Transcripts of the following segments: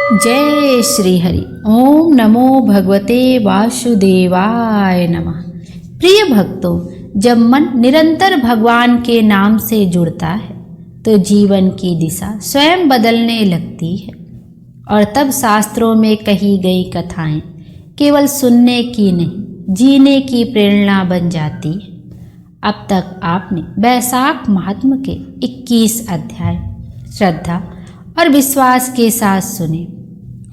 जय श्री हरि। ओम नमो भगवते वासुदेवाय नमः। प्रिय भक्तों, जब मन निरंतर भगवान के नाम से जुड़ता है तो जीवन की दिशा स्वयं बदलने लगती है और तब शास्त्रों में कही गई कथाएं केवल सुनने की नहीं, जीने की प्रेरणा बन जाती है। अब तक आपने वैशाख महात्म के 21 अध्याय श्रद्धा और विश्वास के साथ सुने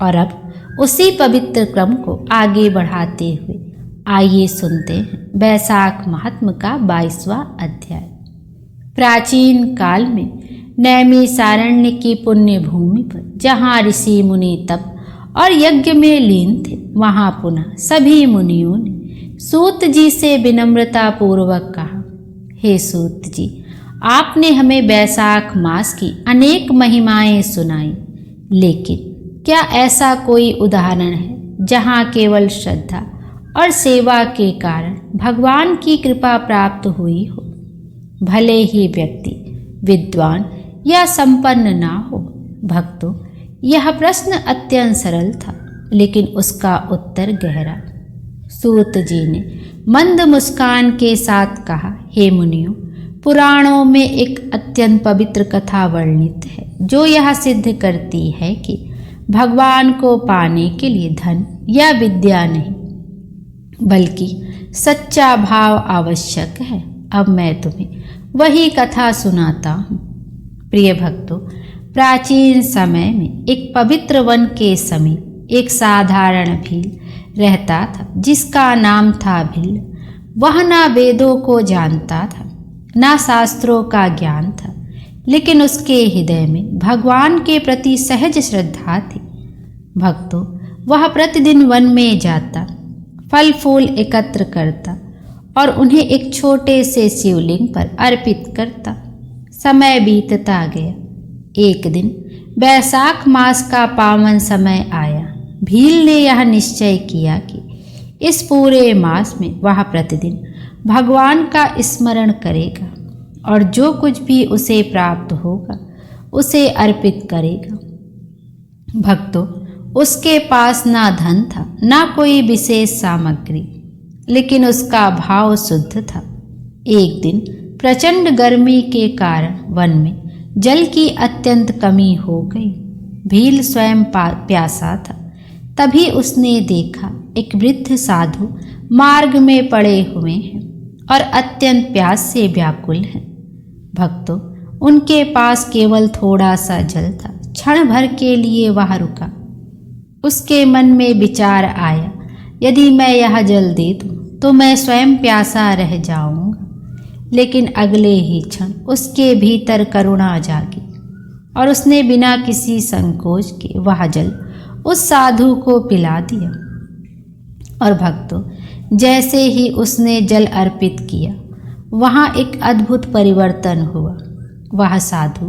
और अब उसी पवित्र क्रम को आगे बढ़ाते हुए आइए सुनते हैं वैशाख महात्म का 22वां अध्याय। प्राचीन काल में नैमिषारण्य की पुण्य भूमि पर जहाँ ऋषि मुनि तप और यज्ञ में लीन थे, वहाँ पुनः सभी मुनियों ने सूत जी से विनम्रता पूर्वक कहा, हे सूत जी, आपने हमें वैशाख मास की अनेक महिमाएं सुनाई, लेकिन क्या ऐसा कोई उदाहरण है जहाँ केवल श्रद्धा और सेवा के कारण भगवान की कृपा प्राप्त हुई हो? भले ही व्यक्ति विद्वान या संपन्न ना हो। भक्तों, यह प्रश्न अत्यंत सरल था, लेकिन उसका उत्तर गहरा। सूत जी ने मंद मुस्कान के साथ कहा, हे मुनियों, पुराणों में एक अत्यंत पवित्र कथा वर्णित है जो यह सिद्ध करती है कि भगवान को पाने के लिए धन या विद्या नहीं, बल्कि सच्चा भाव आवश्यक है। अब मैं तुम्हें वही कथा सुनाता हूँ। प्रिय भक्तों, प्राचीन समय में एक पवित्र वन के समीप एक साधारण भील रहता था जिसका नाम था भिल्ल। वह ना वेदों को जानता था, ना शास्त्रों का ज्ञान था, लेकिन उसके हृदय में भगवान के प्रति सहज श्रद्धा थी। भक्तों, वह प्रतिदिन वन में जाता, फल फूल एकत्र करता और उन्हें एक छोटे से शिवलिंग पर अर्पित करता। समय बीतता गया। एक दिन वैशाख मास का पावन समय आया। भील ने यह निश्चय किया कि इस पूरे मास में वह प्रतिदिन भगवान का स्मरण करेगा और जो कुछ भी उसे प्राप्त होगा उसे अर्पित करेगा। भक्तों, उसके पास ना धन था, ना कोई विशेष सामग्री, लेकिन उसका भाव शुद्ध था। एक दिन प्रचंड गर्मी के कारण वन में जल की अत्यंत कमी हो गई। भील स्वयं प्यासा था। तभी उसने देखा एक वृद्ध साधु मार्ग में पड़े हुए हैं और अत्यंत प्यास से व्याकुल हैं। भक्तों, उनके पास केवल थोड़ा सा जल था। क्षण भर के लिए वह रुका। उसके मन में विचार आया, यदि मैं यह जल दे दूं तो मैं स्वयं प्यासा रह जाऊंगा। लेकिन अगले ही क्षण उसके भीतर करुणा जागी और उसने बिना किसी संकोच के वह जल उस साधु को पिला दिया। और भक्तों, जैसे ही उसने जल अर्पित किया, वहाँ एक अद्भुत परिवर्तन हुआ। वह साधु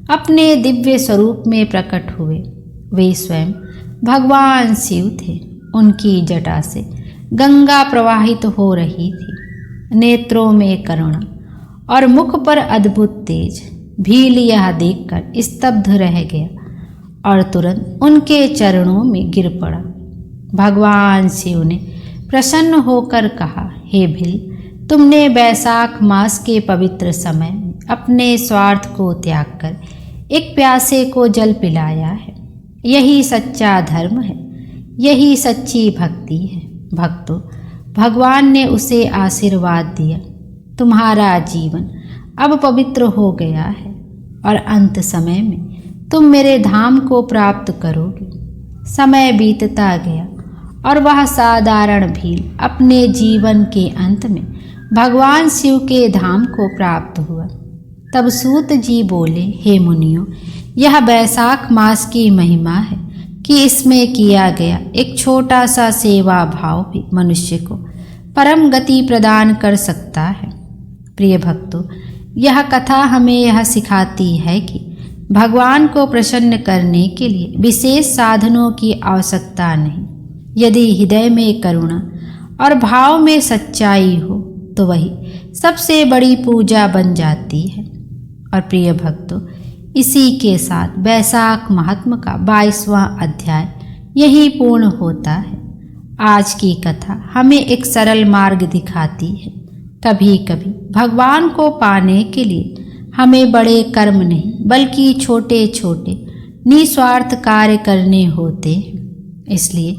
अपने दिव्य स्वरूप में प्रकट हुए। वे स्वयं भगवान शिव थे। उनकी जटा से गंगा प्रवाहित हो रही थी, नेत्रों में करुणा और मुख पर अद्भुत तेज। भील यह देखकर स्तब्ध रह गया और तुरंत उनके चरणों में गिर पड़ा। भगवान शिव ने प्रसन्न होकर कहा, हे भील, तुमने वैशाख मास के पवित्र समय में अपने स्वार्थ को त्याग कर एक प्यासे को जल पिलाया है। यही सच्चा धर्म है, यही सच्ची भक्ति है। भक्तों, भगवान ने उसे आशीर्वाद दिया, तुम्हारा जीवन अब पवित्र हो गया है और अंत समय में तुम मेरे धाम को प्राप्त करोगे। समय बीतता गया और वह साधारण भील अपने जीवन के अंत में भगवान शिव के धाम को प्राप्त हुआ। तब सूत जी बोले, हे मुनियों, यह वैशाख मास की महिमा है कि इसमें किया गया एक छोटा सा सेवा भाव भी मनुष्य को परम गति प्रदान कर सकता है। प्रिय भक्तों, यह कथा हमें यह सिखाती है कि भगवान को प्रसन्न करने के लिए विशेष साधनों की आवश्यकता नहीं। यदि हृदय में करुणा और भाव में सच्चाई हो तो वही सबसे बड़ी पूजा बन जाती है। और प्रिय भक्तों, इसी के साथ वैशाख महात्म का 22वां अध्याय यही पूर्ण होता है। आज की कथा हमें एक सरल मार्ग दिखाती है। कभी कभी भगवान को पाने के लिए हमें बड़े कर्म नहीं बल्कि छोटे छोटे निस्वार्थ कार्य करने होते हैं। इसलिए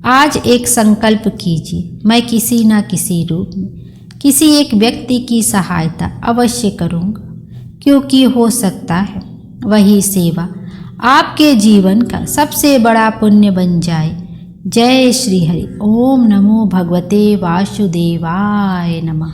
आज एक संकल्प कीजिए, मैं किसी न किसी रूप में किसी एक व्यक्ति की सहायता अवश्य करूँगा, क्योंकि हो सकता है वही सेवा आपके जीवन का सबसे बड़ा पुण्य बन जाए। जय श्री हरि। ओम नमो भगवते वासुदेवाय नमः।